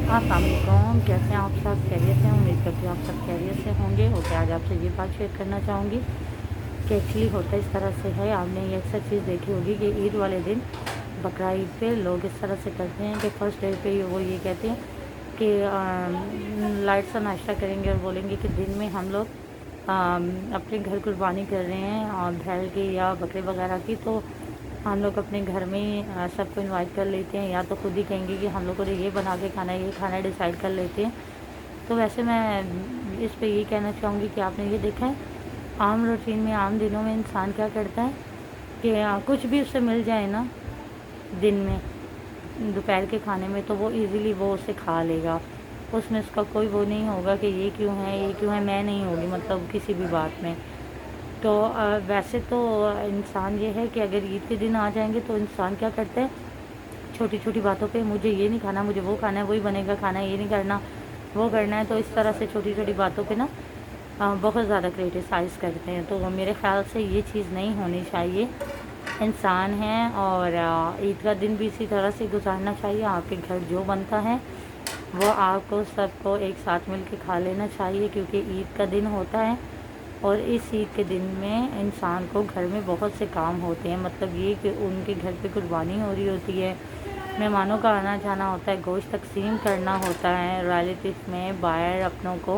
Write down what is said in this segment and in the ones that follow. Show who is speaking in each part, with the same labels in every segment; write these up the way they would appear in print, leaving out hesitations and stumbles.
Speaker 1: अस्सलाम वालेकुम, कैसे हैं आप सब? खैरियत से? उम्मीद करती हूँ आप सब खैरियत से होंगे। और आज आपसे ये बात शेयर करना चाहूँगी कि एक्चुअली होता इस तरह से है। आपने ये अक्सर चीज़ देखी होगी कि ईद वाले दिन, बकरा ईद पे लोग इस तरह से करते हैं कि फर्स्ट डे पे वो ये कहते हैं कि लाइट सा नाश्ता करेंगे और बोलेंगे कि दिन में हम लोग अपने घर कुर्बानी कर रहे हैं और भेड़ की या बकरे वगैरह की, तो हम लोग अपने घर में सबको इनवाइट कर लेते हैं, या तो खुद ही कहेंगे कि हम लोगों ने ये बना के खाना है, ये खाना डिसाइड कर लेते हैं। तो वैसे मैं इस पे ये कहना चाहूँगी कि आपने ये देखा है आम रूटीन में, आम दिनों में इंसान क्या करता है कि कुछ भी उससे मिल जाए ना दिन में, दोपहर के खाने में, तो वो इजीली वो उसे खा लेगा। उसमें उसका कोई वो नहीं होगा कि ये क्यों है, ये क्यों है, मैं नहीं होगी मतलब किसी भी बात में। तो वैसे तो इंसान ये है कि अगर ईद के दिन आ जाएंगे तो इंसान क्या करता है, छोटी छोटी बातों पे मुझे ये नहीं खाना, मुझे वो खाना है, वही बनेगा खाना है, ये नहीं करना, वो करना है। तो इस तरह से छोटी छोटी बातों पे ना बहुत ज़्यादा क्रिटिसाइज़ करते हैं। तो मेरे ख़्याल से ये चीज़ नहीं होनी चाहिए। इंसान है और ईद का दिन भी इसी तरह से गुजारना चाहिए। आपके घर जो बनता है वो आपको सबको एक साथ मिल के खा लेना चाहिए, क्योंकि ईद का दिन होता है और इस ईद के दिन में इंसान को घर में बहुत से काम होते हैं। मतलब ये कि उनके घर पे कुर्बानी हो रही होती है, मेहमानों का आना जाना होता है, गोश्त तकसीम करना होता है, रिलेटिव में बाहर अपनों को,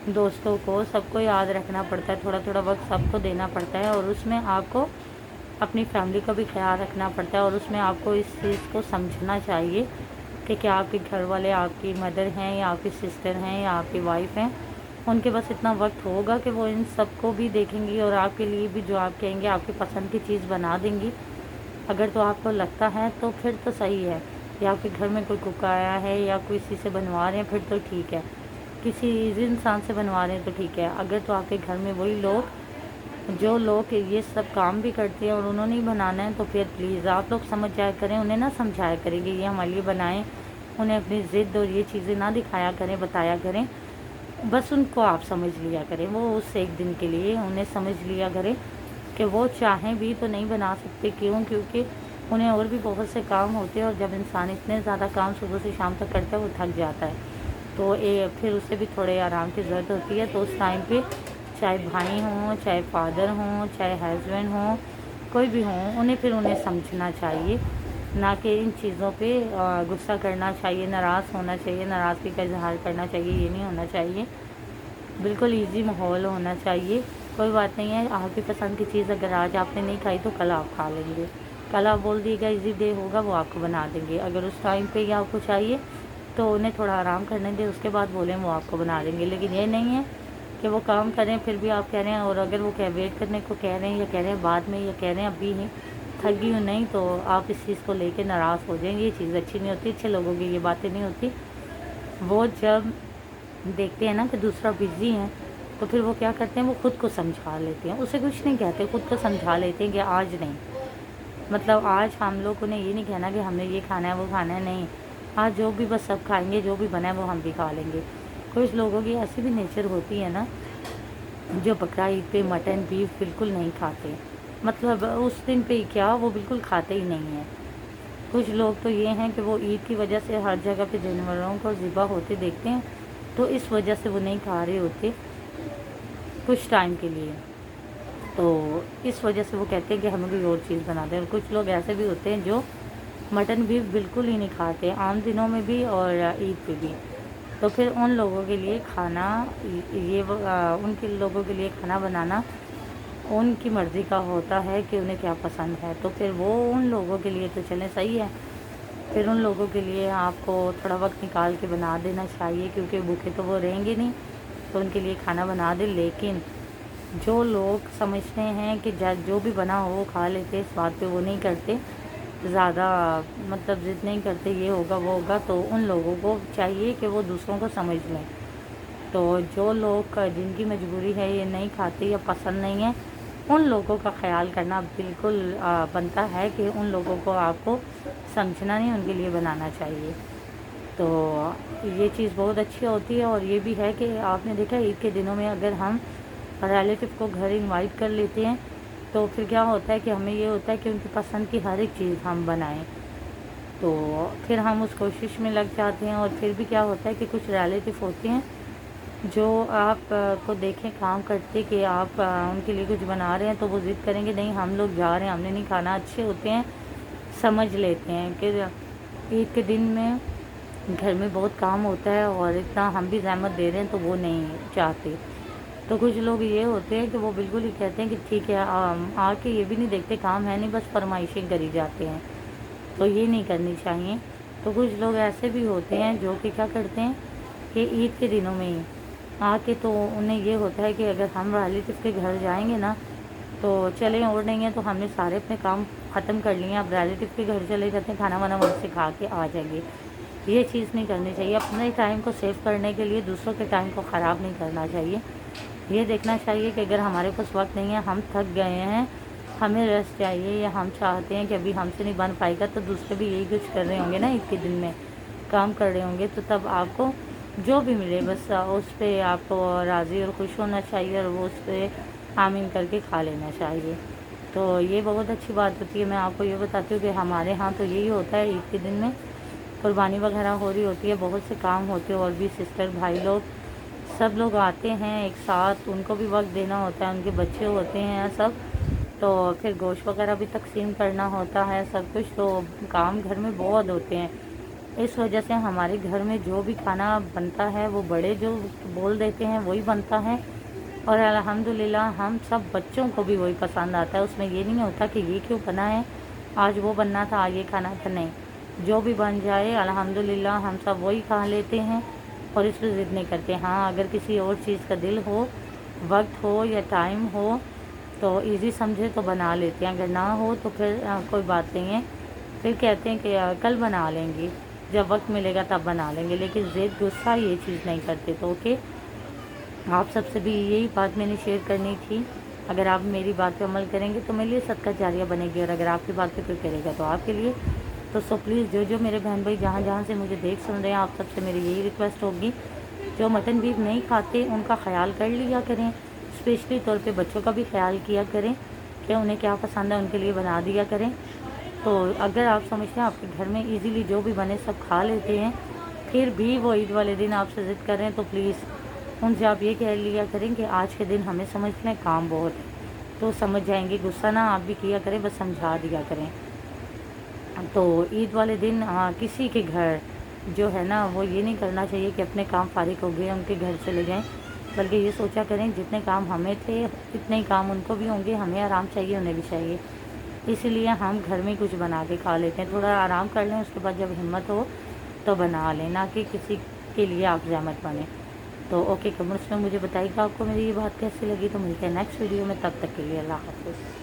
Speaker 1: दोस्तों को, सबको याद रखना पड़ता है, थोड़ा थोड़ा वक्त सबको देना पड़ता है। और उसमें आपको अपनी फैमिली का भी ख्याल रखना पड़ता है, और उसमें आपको इस चीज़ को समझना चाहिए कि क्या आपके घर वाले आपकी मदर हैं या आपकी सिस्टर हैं या आपकी वाइफ हैं, उनके पास इतना वक्त होगा कि वो इन सब को भी देखेंगी और आपके लिए भी जो आप कहेंगे आपकी पसंद की चीज़ बना देंगी। अगर तो आपको लगता है तो फिर तो सही है, या आपके घर में कोई कुक आया है या किसी से बनवा रहे हैं फिर तो ठीक है, किसी ईज़ी इंसान से बनवा रहे हैं तो ठीक है। अगर तो आपके घर में वही लोग, जो लोग ये सब काम भी करते हैं और उन्होंने ही बनाना है, तो फिर प्लीज़ आप लोग समझ जाया करें, उन्हें ना समझाया करें कि ये हमारे लिए बनाएं, उन्हें अपनी ज़िद और ये चीज़ें ना दिखाया करें, बताया करें। बस उनको आप समझ लिया करें, वो उस एक दिन के लिए उन्हें समझ लिया करें कि वो चाहें भी तो नहीं बना सकते। क्यों? क्योंकि उन्हें और भी बहुत से काम होते हैं, और जब इंसान इतने ज़्यादा काम सुबह से शाम तक करता है वो थक जाता है, तो फिर उसे भी थोड़े आराम की ज़रूरत होती है। तो उस टाइम पे चाहे भाई हों, चाहे फादर हों, चाहे हस्बैंड हों, कोई भी हों, उन्हें समझना चाहिए, ना कि इन चीज़ों पे गुस्सा करना चाहिए, नाराज़ होना चाहिए, नाराज़गी का इजहार करना चाहिए, ये नहीं होना चाहिए। बिल्कुल इजी माहौल होना चाहिए। कोई बात नहीं है, आपकी पसंद की चीज़ अगर आज आपने नहीं खाई तो कल आप खा लेंगे, कल आप बोल दिएगा इजी डे होगा, वो आपको बना देंगे। अगर उस टाइम पे ही आपको चाहिए तो उन्हें थोड़ा आराम करने दें, उसके बाद बोलें वो आपको बना देंगे। लेकिन ये नहीं है कि वो काम करें फिर भी आप कह रहे हैं, और अगर वो वेट करने को कह रहे हैं या कह रहे हैं बाद में, या कह रहे हैं अभी ही थक गई हूँ नहीं, तो आप इस चीज़ को लेकर नाराज़ हो जाएंगे। ये चीज़ अच्छी नहीं होती, अच्छे लोगों की ये बातें नहीं होती। वो जब देखते हैं ना कि दूसरा बिज़ी है तो फिर वो क्या करते हैं, वो खुद को समझा लेते हैं, उसे कुछ नहीं कहते, खुद को समझा लेते हैं कि आज नहीं, मतलब आज हम लोगों ने ये नहीं कहना कि हमने ये खाना है वो खाना है, नहीं, आज जो भी बस सब खाएंगे, जो भी बना है वो हम भी खा लेंगे। कुछ लोगों की ऐसी भी नेचर होती है ना, जो बकरा ईद पे मटन बीफ बिल्कुल नहीं खाते, मतलब उस दिन पे क्या वो बिल्कुल खाते ही नहीं हैं। कुछ लोग तो ये हैं कि वो ईद की वजह से हर जगह पे जानवरों को ज़िबा होते देखते हैं, तो इस वजह से वो नहीं खा रहे होते कुछ टाइम के लिए, तो इस वजह से वो कहते हैं कि हमें कोई और चीज़ बना दें। और कुछ लोग ऐसे भी होते हैं जो मटन बीफ बिल्कुल ही नहीं खाते, आम दिनों में भी और ईद पे भी। तो फिर उन लोगों के लिए खाना, उनके लोगों के लिए खाना बनाना उनकी मर्ज़ी का होता है कि उन्हें क्या पसंद है, तो फिर वो उन लोगों के लिए तो चलें सही है। फिर उन लोगों के लिए आपको थोड़ा वक्त निकाल के बना देना चाहिए, क्योंकि भूखे तो वो रहेंगे नहीं, तो उनके लिए खाना बना दें। लेकिन जो लोग समझते हैं कि जो भी बना हो वो खा लेते, इस बात पे वो नहीं करते ज़्यादा, मतलब ज़िद नहीं करते ये होगा वो होगा, तो उन लोगों को चाहिए कि वो दूसरों को समझ लें। तो जो लोग जिनकी मजबूरी है ये नहीं खाते या पसंद नहीं है, उन लोगों का ख्याल करना बिल्कुल बनता है कि उन लोगों को आपको समझना नहीं, उनके लिए बनाना चाहिए। तो ये चीज़ बहुत अच्छी होती है। और ये भी है कि आपने देखा ईद के दिनों में अगर हम रिलेटिव को घर इनवाइट कर लेते हैं तो फिर क्या होता है कि हमें ये होता है कि उनकी पसंद की हर एक चीज़ हम बनाएं। تو پھر ہم اس کوشش میں لگ جاتے ہیں، اور پھر بھی کیا ہوتا ہے کہ کچھ ریلیٹیو ہوتے ہیں جو آپ کو دیکھیں کام کرتے کہ آپ ان کے لیے کچھ بنا رہے ہیں تو وہ ضد کریں گے نہیں ہم لوگ جا رہے ہیں، ہم نے نہیں کھانا. اچھے ہوتے ہیں، سمجھ لیتے ہیں کہ عید کے دن میں گھر میں بہت کام ہوتا ہے اور اتنا ہم بھی زحمت دے رہے ہیں تو وہ نہیں چاہتے. تو کچھ لوگ یہ ہوتے ہیں کہ وہ بالکل ہی کہتے ہیں کہ ٹھیک ہے، آ کے یہ بھی نہیں دیکھتے کام ہے نہیں، بس فرمائشیں کری جاتے ہیں. تو یہ نہیں کرنی چاہیے. تو کچھ لوگ ایسے بھی ہوتے ہیں جو کہ کیا کرتے ہیں کہ عید کے دنوں میں ہی آ کے تو انہیں یہ ہوتا ہے کہ اگر ہم ریلیٹیو کے گھر جائیں گے نا تو چلیں اور نہیں ہیں تو ہم نے سارے اپنے کام ختم کر لیے ہیں، اب ریلیٹیو کے گھر چلے جاتے ہیں، کھانا وانا وہاں سے کھا کے آ جائیں گے. یہ چیز نہیں کرنی چاہیے. اپنے ٹائم کو سیو کرنے کے لیے دوسروں کے ٹائم کو خراب نہیں کرنا چاہیے. یہ دیکھنا چاہیے کہ اگر ہمارے پاس وقت نہیں ہے، ہم تھک گئے ہیں، ہمیں ریسٹ چاہیے، یا ہم چاہتے ہیں کہ ابھی ہم سے نہیں بن پائے گا، تو دوسرے بھی یہی کچھ کر رہے ہوں گے نا عید کے دن میں کام کر رہے ہوں گے، تو تب آپ کو جو بھی ملے بس اس پہ آپ کو راضی اور خوش ہونا چاہیے، اور وہ اس پہ آمین کر کے کھا لینا چاہیے. تو یہ بہت اچھی بات ہوتی ہے. میں آپ کو یہ بتاتی ہوں کہ ہمارے ہاں تو یہی ہوتا ہے. عید کے دن میں قربانی وغیرہ ہو رہی ہوتی ہے، بہت سے کام ہوتے ہیں، اور بھی سسٹر بھائی لوگ سب لوگ آتے ہیں ایک ساتھ، ان کو بھی وقت دینا ہوتا ہے، ان کے بچے ہوتے ہیں سب، تو پھر گوشت وغیرہ بھی تقسیم کرنا ہوتا ہے سب کچھ. تو کام گھر میں بہت ہوتے ہیں. اس وجہ سے ہمارے گھر میں جو بھی کھانا بنتا ہے وہ بڑے جو بول دیتے ہیں وہی بنتا ہے، اور الحمدللہ ہم سب بچوں کو بھی وہی پسند آتا ہے. اس میں یہ نہیں ہوتا کہ یہ کیوں بنا ہے، آج وہ بننا تھا آج یہ کھانا تھا، نہیں، جو بھی بن جائے الحمدللہ ہم سب وہی کھا لیتے ہیں اور اس پہ ضد نہیں کرتے. ہاں اگر کسی اور چیز کا دل ہو، وقت ہو یا ٹائم ہو تو ایزی سمجھے تو بنا لیتے ہیں، اگر نہ ہو تو پھر کوئی بات نہیں ہے، پھر کہتے ہیں کہ کل بنا لیں گے، جب وقت ملے گا تب بنا لیں گے، لیکن ضد غصہ یہ چیز نہیں کرتے. تو اوکے، آپ سب سے بھی یہی بات میں نے شیئر کرنی تھی. اگر آپ میری بات پہ عمل کریں گے تو میرے لیے صدقہ جاریہ بنے گی، اور اگر آپ کی بات پہ کوئی کرے گا تو آپ کے لیے. تو سو پلیز جو میرے بہن بھائی جہاں جہاں سے مجھے دیکھ سن رہے ہیں، آپ سب سے میری یہی ریکویسٹ ہوگی، جو مٹن بیف نہیں کھاتے ان کا خیال کر لیا کریں، اسپیشلی طور پہ بچوں کا بھی خیال کیا کریں کہ انہیں کیا پسند ہے، ان کے لیے بنا دیا کریں. تو اگر آپ سمجھتے ہیں آپ کے گھر میں ایزیلی جو بھی بنے سب کھا لیتے ہیں، پھر بھی وہ عید والے دن آپ سے ضد کریں تو پلیز ان سے آپ یہ کہہ لیا کریں کہ آج کے دن ہمیں سمجھ لیں کام بہت ہے، تو سمجھ جائیں گے. غصہ نہ آپ بھی کیا کریں، بس سمجھا دیا کریں. تو عید والے دن کسی کے گھر جو ہے نا وہ یہ نہیں کرنا چاہیے کہ اپنے کام فارغ ہو گئے ان کے گھر چلے جائیں، بلکہ یہ سوچا کریں جتنے کام ہمیں تھے اتنے ہی کام ان کو بھی ہوں گے، ہمیں آرام چاہیے انہیں بھی چاہیے، اسی لیے ہم گھر میں کچھ بنا کے کھا لیتے ہیں. تھوڑا آرام کر لیں، اس کے بعد جب ہمت ہو تو بنا لیں، نہ کہ کسی کے لیے آپ زحمت بنیں. تو اوکے، کمنٹس میں مجھے بتائیے گا آپ کو میری یہ بات کیسی لگی. تو ملتے ہیں نیکسٹ ویڈیو میں، تب تک کے لیے اللہ حافظ.